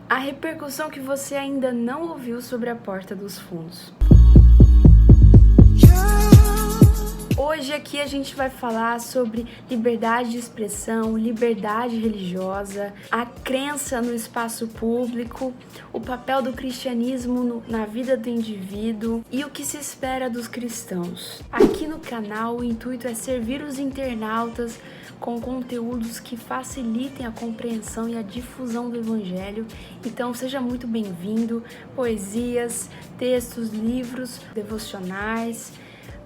A repercussão que você ainda não ouviu sobre a Porta dos Fundos. Hoje aqui a gente vai falar sobre liberdade de expressão, liberdade religiosa, a crença no espaço público, o papel do cristianismo na vida do indivíduo e o que se espera dos cristãos. Aqui no canal o intuito é servir os internautas com conteúdos que facilitem a compreensão e a difusão do Evangelho. Então seja muito bem-vindo, poesias, textos, livros, devocionais.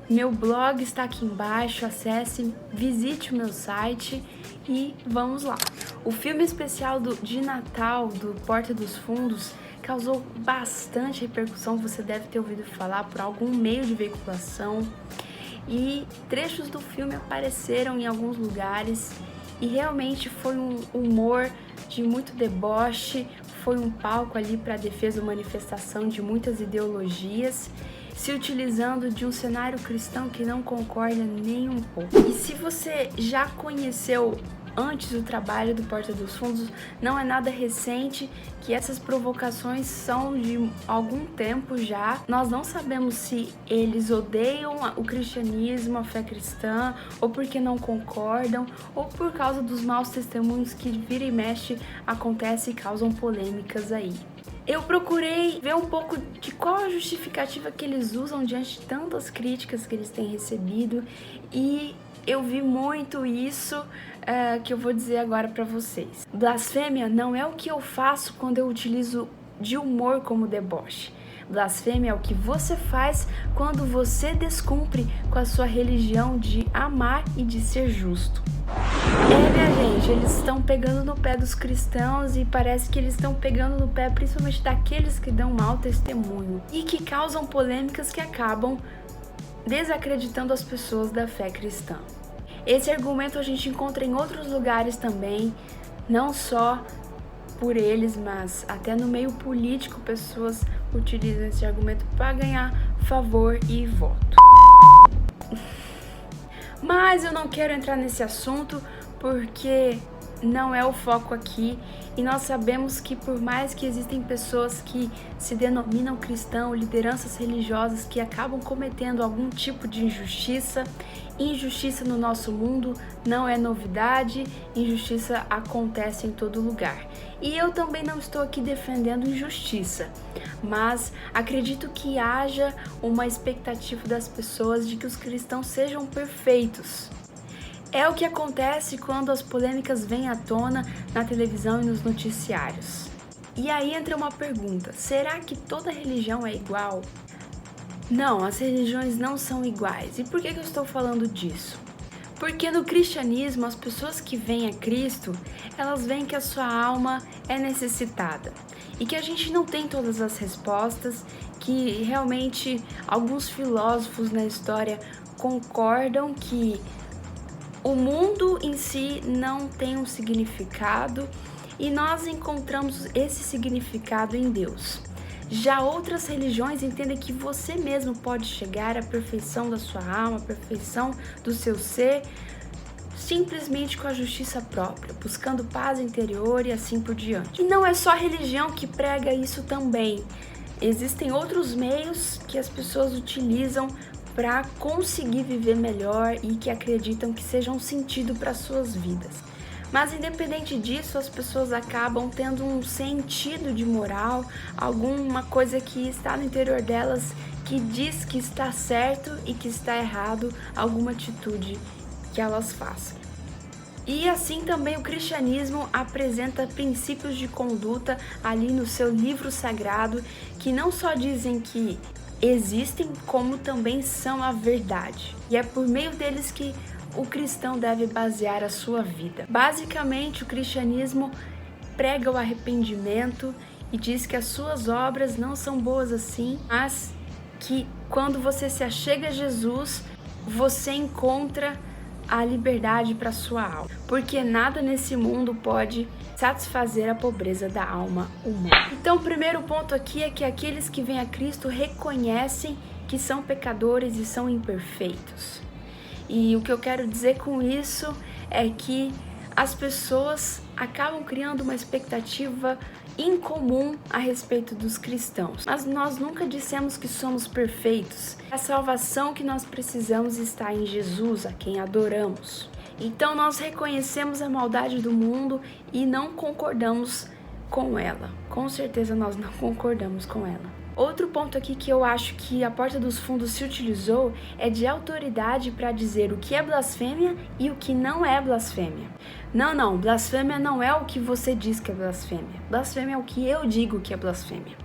Meu blog está aqui embaixo, acesse, visite o meu site e vamos lá. O filme especial de Natal do Porta dos Fundos causou bastante repercussão, você deve ter ouvido falar por algum meio de veiculação. E trechos do filme apareceram em alguns lugares e realmente foi um humor de muito deboche, foi um palco ali para a defesa e manifestação de muitas ideologias, se utilizando de um cenário cristão que não concorda nem um pouco. E se você já conheceu antes o trabalho do Porta dos Fundos, não é nada recente, que essas provocações são de algum tempo já. Nós não sabemos se eles odeiam o cristianismo, a fé cristã, ou porque não concordam, ou por causa dos maus testemunhos que vira e mexe acontecem e causam polêmicas aí. Eu procurei ver um pouco de qual a justificativa que eles usam diante de tantas críticas que eles têm recebido e eu vi muito isso que eu vou dizer agora para vocês. Blasfêmia não é o que eu faço quando eu utilizo de humor como deboche. Blasfêmia é o que você faz quando você descumpre com a sua religião de amar e de ser justo. Minha gente, eles estão pegando no pé dos cristãos e parece que eles estão pegando no pé principalmente daqueles que dão mau testemunho e que causam polêmicas que acabam desacreditando as pessoas da fé cristã. Esse argumento a gente encontra em outros lugares também, não só por eles, mas até no meio político pessoas utilizam esse argumento para ganhar favor e voto. Mas eu não quero entrar nesse assunto porque não é o foco aqui e nós sabemos que por mais que existem pessoas que se denominam cristão, lideranças religiosas que acabam cometendo algum tipo de injustiça no nosso mundo não é novidade, injustiça acontece em todo lugar. E eu também não estou aqui defendendo injustiça, mas acredito que haja uma expectativa das pessoas de que os cristãos sejam perfeitos. É o que acontece quando as polêmicas vêm à tona na televisão e nos noticiários. E aí entra uma pergunta: será que toda religião é igual? Não, as religiões não são iguais. E por que eu estou falando disso? Porque no cristianismo, as pessoas que vêm a Cristo, elas veem que a sua alma é necessitada e que a gente não tem todas as respostas, que realmente alguns filósofos na história concordam que o mundo em si não tem um significado e nós encontramos esse significado em Deus. Já outras religiões entendem que você mesmo pode chegar à perfeição da sua alma, à perfeição do seu ser, simplesmente com a justiça própria, buscando paz interior e assim por diante. E não é só a religião que prega isso também. Existem outros meios que as pessoas utilizam para conseguir viver melhor e que acreditam que sejam sentido para suas vidas. Mas independente disso, as pessoas acabam tendo um sentido de moral, alguma coisa que está no interior delas que diz que está certo e que está errado, alguma atitude que elas façam. E assim também o cristianismo apresenta princípios de conduta ali no seu livro sagrado, que não só dizem que existem, como também são a verdade. E é por meio deles que o cristão deve basear a sua vida. Basicamente, o cristianismo prega o arrependimento e diz que as suas obras não são boas assim, mas que quando você se achega a Jesus, você encontra a liberdade para sua alma. Porque nada nesse mundo pode satisfazer a pobreza da alma humana. Então, o primeiro ponto aqui é que aqueles que vêm a Cristo reconhecem que são pecadores e são imperfeitos. E o que eu quero dizer com isso é que as pessoas acabam criando uma expectativa incomum a respeito dos cristãos. Mas nós nunca dissemos que somos perfeitos. A salvação que nós precisamos está em Jesus, a quem adoramos. Então nós reconhecemos a maldade do mundo e não concordamos com ela. Com certeza nós não concordamos com ela. Outro ponto aqui que eu acho que a Porta dos Fundos se utilizou é de autoridade para dizer o que é blasfêmia e o que não é blasfêmia. Não, blasfêmia não é o que você diz que é blasfêmia. Blasfêmia é o que eu digo que é blasfêmia.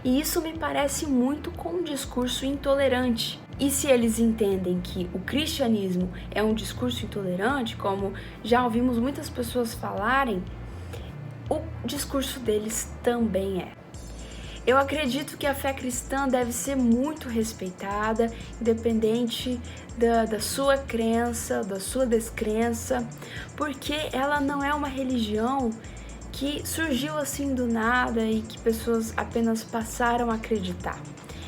E isso me parece muito com um discurso intolerante. E se eles entendem que o cristianismo é um discurso intolerante, como já ouvimos muitas pessoas falarem, o discurso deles também é. Eu acredito que a fé cristã deve ser muito respeitada, independente da sua crença, da sua descrença, porque ela não é uma religião que surgiu assim do nada e que pessoas apenas passaram a acreditar.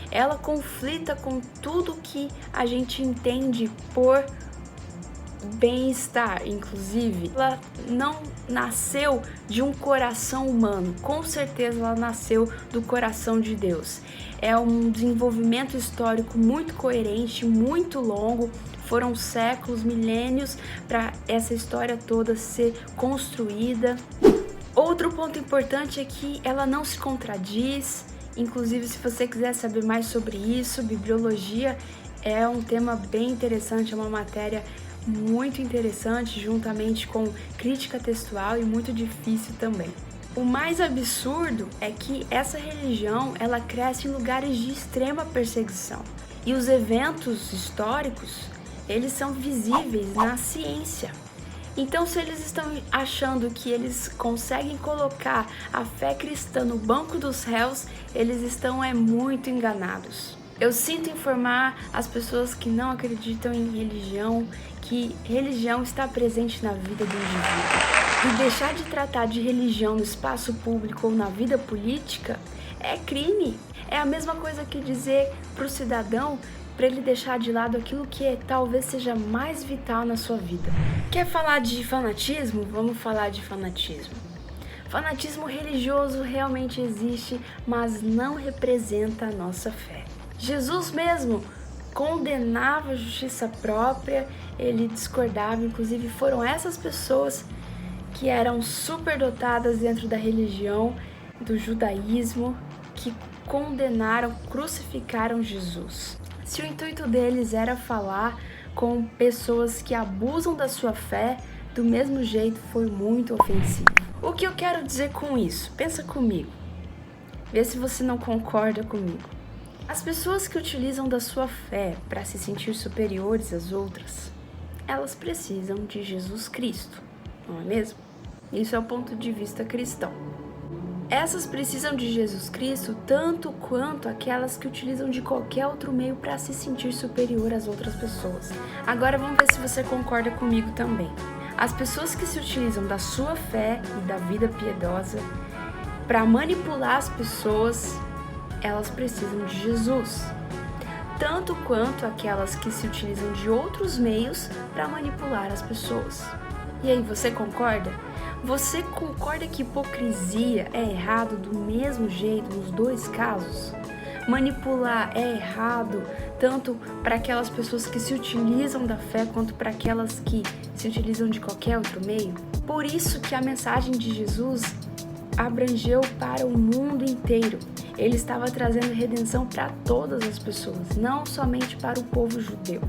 Ela conflita com tudo que a gente entende por bem-estar, inclusive. Ela não nasceu de um coração humano, com certeza ela nasceu do coração de Deus. É um desenvolvimento histórico muito coerente, muito longo, foram séculos, milênios para essa história toda ser construída. Outro ponto importante é que ela não se contradiz, inclusive se você quiser saber mais sobre isso, bibliologia é um tema bem interessante, é uma matéria muito interessante, juntamente com crítica textual e muito difícil também. O mais absurdo é que essa religião, ela cresce em lugares de extrema perseguição. E os eventos históricos, eles são visíveis na ciência. Então, se eles estão achando que eles conseguem colocar a fé cristã no banco dos réus, eles estão muito enganados. Eu sinto informar as pessoas que não acreditam em religião que religião está presente na vida do indivíduo. E deixar de tratar de religião no espaço público ou na vida política é crime. É a mesma coisa que dizer para o cidadão para ele deixar de lado aquilo que talvez seja mais vital na sua vida. Quer falar de fanatismo? Vamos falar de fanatismo. Fanatismo religioso realmente existe, mas não representa a nossa fé. Jesus mesmo condenava a justiça própria, ele discordava, inclusive foram essas pessoas que eram superdotadas dentro da religião do judaísmo que condenaram, crucificaram Jesus. Se o intuito deles era falar com pessoas que abusam da sua fé, do mesmo jeito foi muito ofensivo. O que eu quero dizer com isso? Pensa comigo. Vê se você não concorda comigo. As pessoas que utilizam da sua fé para se sentir superiores às outras, elas precisam de Jesus Cristo, não é mesmo? Isso é o ponto de vista cristão. Essas precisam de Jesus Cristo tanto quanto aquelas que utilizam de qualquer outro meio para se sentir superior às outras pessoas. Agora vamos ver se você concorda comigo também. As pessoas que se utilizam da sua fé e da vida piedosa para manipular as pessoas, elas precisam de Jesus, tanto quanto aquelas que se utilizam de outros meios para manipular as pessoas. E aí, você concorda? Você concorda que hipocrisia é errado do mesmo jeito nos dois casos? Manipular é errado tanto para aquelas pessoas que se utilizam da fé quanto para aquelas que se utilizam de qualquer outro meio? Por isso que a mensagem de Jesus abrangeu para o mundo inteiro. Ele estava trazendo redenção para todas as pessoas, não somente para o povo judeu.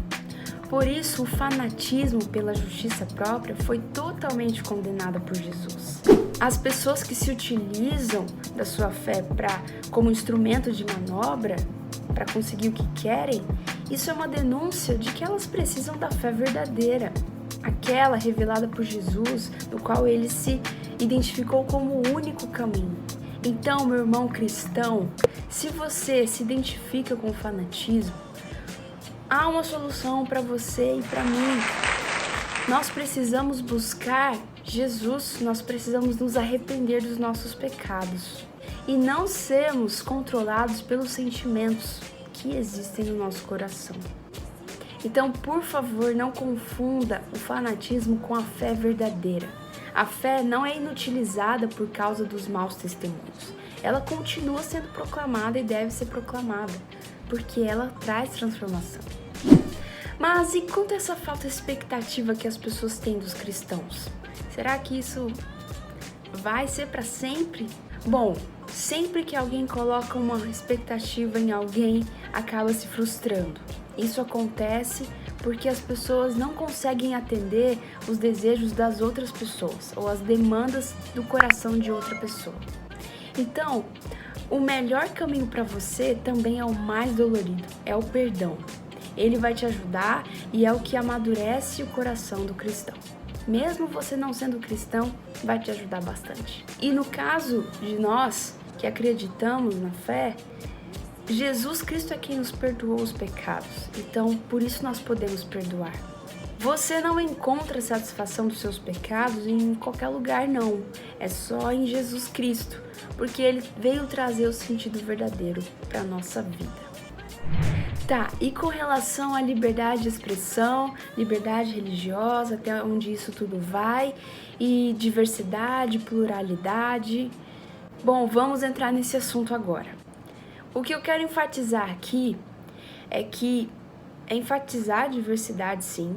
Por isso, o fanatismo pela justiça própria foi totalmente condenado por Jesus. As pessoas que se utilizam da sua fé como instrumento de manobra, para conseguir o que querem, isso é uma denúncia de que elas precisam da fé verdadeira, aquela revelada por Jesus, no qual ele se identificou como o único caminho. Então, meu irmão cristão, se você se identifica com o fanatismo, há uma solução para você e para mim. Nós precisamos buscar Jesus, nós precisamos nos arrepender dos nossos pecados e não sermos controlados pelos sentimentos que existem no nosso coração. Então, por favor, não confunda o fanatismo com a fé verdadeira. A fé não é inutilizada por causa dos maus testemunhos. Ela continua sendo proclamada e deve ser proclamada, porque ela traz transformação. Mas e quanto a essa falta de expectativa que as pessoas têm dos cristãos? Será que isso vai ser para sempre? Bom, sempre que alguém coloca uma expectativa em alguém, acaba se frustrando. Isso acontece porque as pessoas não conseguem atender os desejos das outras pessoas ou as demandas do coração de outra pessoa. Então, o melhor caminho para você também é o mais dolorido, é o perdão. Ele vai te ajudar e é o que amadurece o coração do cristão. Mesmo você não sendo cristão, vai te ajudar bastante. E no caso de nós que acreditamos na fé, Jesus Cristo é quem nos perdoou os pecados, então por isso nós podemos perdoar. Você não encontra satisfação dos seus pecados em qualquer lugar, não. É só em Jesus Cristo, porque Ele veio trazer o sentido verdadeiro para a nossa vida. Tá, e com relação à liberdade de expressão, liberdade religiosa, até onde isso tudo vai, e diversidade, pluralidade... Bom, vamos entrar nesse assunto agora. O que eu quero enfatizar aqui é que enfatizar a diversidade, sim,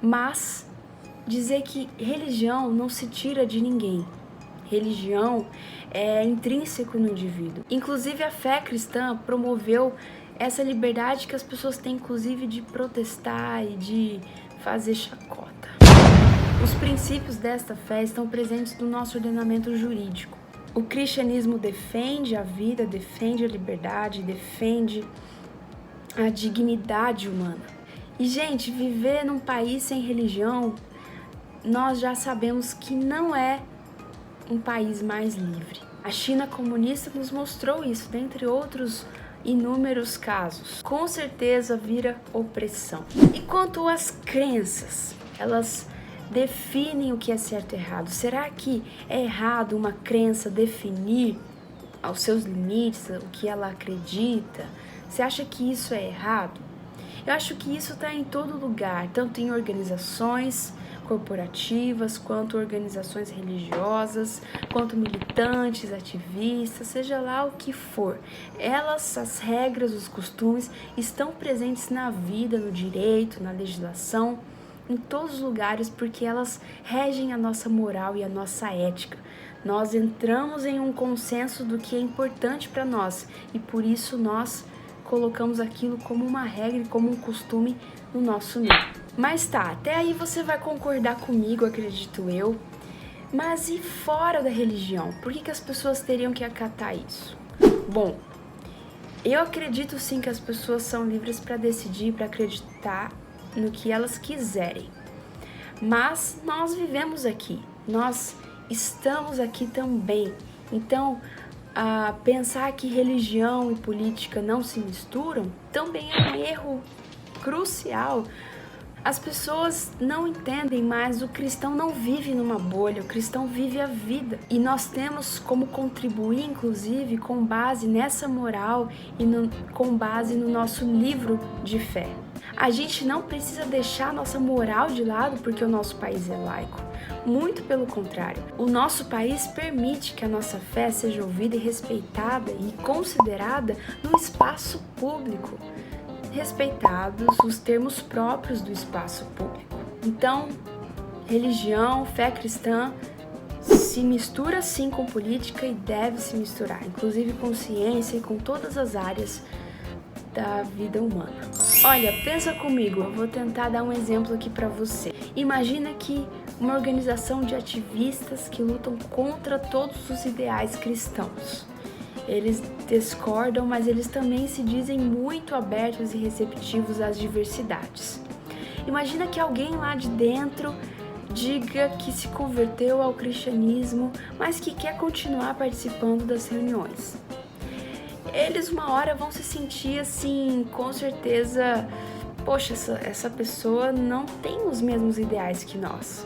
mas dizer que religião não se tira de ninguém. Religião é intrínseco no indivíduo. Inclusive, a fé cristã promoveu essa liberdade que as pessoas têm, inclusive, de protestar e de fazer chacota. Os princípios desta fé estão presentes no nosso ordenamento jurídico. O cristianismo defende a vida, defende a liberdade, defende a dignidade humana. E, gente, viver num país sem religião, nós já sabemos que não é um país mais livre. A China comunista nos mostrou isso, dentre outros inúmeros casos. Com certeza vira opressão. E quanto às crenças, elas definem o que é certo e errado. Será que é errado uma crença definir aos seus limites, o que ela acredita? Você acha que isso é errado? Eu acho que isso está em todo lugar, tanto em organizações corporativas, quanto organizações religiosas, quanto militantes, ativistas, seja lá o que for. Elas, as regras, os costumes, estão presentes na vida, no direito, na legislação, em todos os lugares, porque elas regem a nossa moral e a nossa ética. Nós entramos em um consenso do que é importante para nós e por isso nós colocamos aquilo como uma regra e como um costume no nosso meio. Mas tá, até aí você vai concordar comigo, acredito eu. Mas e fora da religião? Por que as pessoas teriam que acatar isso? Bom, eu acredito sim que as pessoas são livres para decidir, para acreditar no que elas quiserem. Mas nós vivemos aqui, nós estamos aqui também. Então, pensar que religião e política não se misturam também é um erro crucial. As pessoas não entendem, mas o cristão não vive numa bolha, o cristão vive a vida. E nós temos como contribuir, inclusive, com base nessa moral e com base no nosso livro de fé. A gente não precisa deixar nossa moral de lado porque o nosso país é laico. Muito pelo contrário, o nosso país permite que a nossa fé seja ouvida e respeitada e considerada no espaço público. Respeitados os termos próprios do espaço público. Então, religião, fé cristã se mistura sim com política e deve se misturar, inclusive com ciência e com todas as áreas da vida humana. Olha, pensa comigo, eu vou tentar dar um exemplo aqui para você. Imagina que uma organização de ativistas que lutam contra todos os ideais cristãos. Eles discordam, mas eles também se dizem muito abertos e receptivos às diversidades. Imagina que alguém lá de dentro diga que se converteu ao cristianismo, mas que quer continuar participando das reuniões. Eles uma hora vão se sentir assim, com certeza, poxa, essa pessoa não tem os mesmos ideais que nós.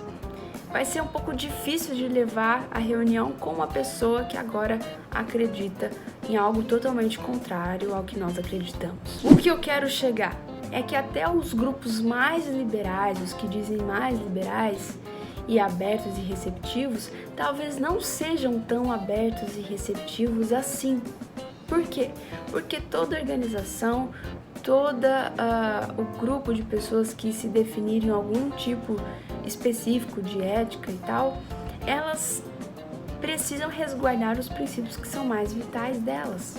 Vai ser um pouco difícil de levar a reunião com uma pessoa que agora acredita em algo totalmente contrário ao que nós acreditamos. O que eu quero chegar é que até os grupos mais liberais, os que dizem mais liberais, e abertos e receptivos, talvez não sejam tão abertos e receptivos assim. Por quê? Porque toda organização, o grupo de pessoas que se definirem algum tipo específico de ética e tal, elas precisam resguardar os princípios que são mais vitais delas.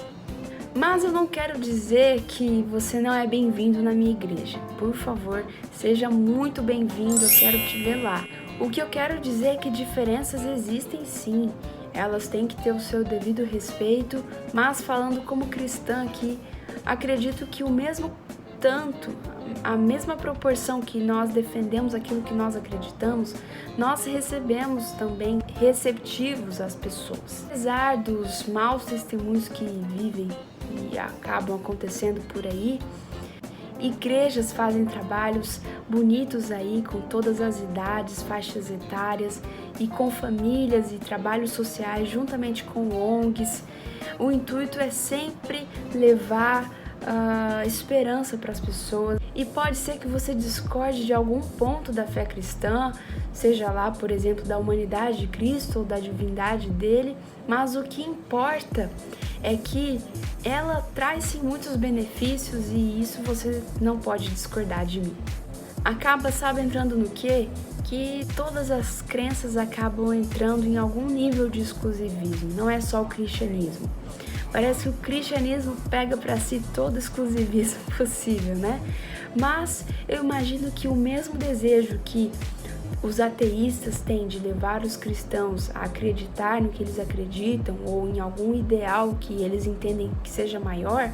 Mas eu não quero dizer que você não é bem-vindo na minha igreja. Por favor, seja muito bem-vindo, eu quero te ver lá. O que eu quero dizer é que diferenças existem sim, elas têm que ter o seu devido respeito, mas falando como cristã aqui, acredito que o mesmo tanto, a mesma proporção que nós defendemos aquilo que nós acreditamos, nós recebemos também receptivos às pessoas. Apesar dos maus testemunhos que vivem e acabam acontecendo por aí, igrejas fazem trabalhos bonitos aí com todas as idades, faixas etárias e com famílias e trabalhos sociais juntamente com ONGs. O intuito é sempre levar esperança para as pessoas, e pode ser que você discorde de algum ponto da fé cristã, seja lá, por exemplo, da humanidade de Cristo ou da divindade dele, mas o que importa é que ela traz sim muitos benefícios e isso você não pode discordar de mim. Acaba, sabe, entrando no quê? Que todas as crenças acabam entrando em algum nível de exclusivismo, não é só o cristianismo. Parece que o cristianismo pega para si todo o exclusivismo possível, né? Mas eu imagino que o mesmo desejo que os ateístas têm de levar os cristãos a acreditar no que eles acreditam ou em algum ideal que eles entendem que seja maior,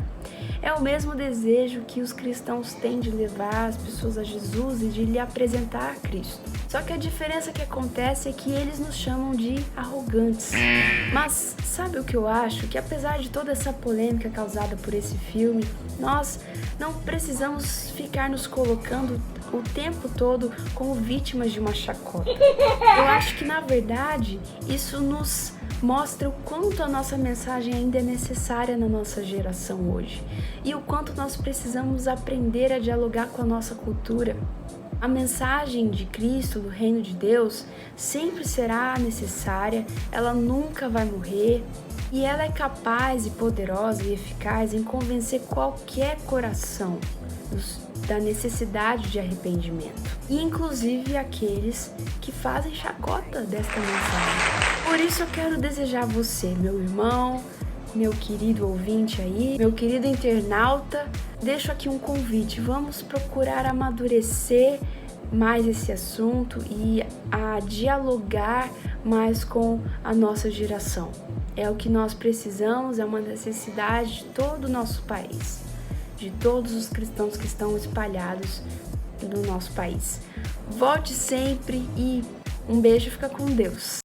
é o mesmo desejo que os cristãos têm de levar as pessoas a Jesus e de lhe apresentar a Cristo. Só que a diferença que acontece é que eles nos chamam de arrogantes. Mas sabe o que eu acho? Que apesar de toda essa polêmica causada por esse filme, nós não precisamos ficar nos colocando o tempo todo como vítimas de uma chacota. Eu acho que, na verdade, isso nos mostra o quanto a nossa mensagem ainda é necessária na nossa geração hoje e o quanto nós precisamos aprender a dialogar com a nossa cultura. A mensagem de Cristo, do Reino de Deus, sempre será necessária, ela nunca vai morrer e ela é capaz e poderosa e eficaz em convencer qualquer coração da necessidade de arrependimento, e inclusive aqueles que fazem chacota desta mensagem. Por isso eu quero desejar a você, meu irmão, meu querido ouvinte aí, meu querido internauta, deixo aqui um convite, vamos procurar amadurecer mais esse assunto e a dialogar mais com a nossa geração. É o que nós precisamos, é uma necessidade de todo o nosso país, de todos os cristãos que estão espalhados no nosso país. Volte sempre e um beijo, fica com Deus.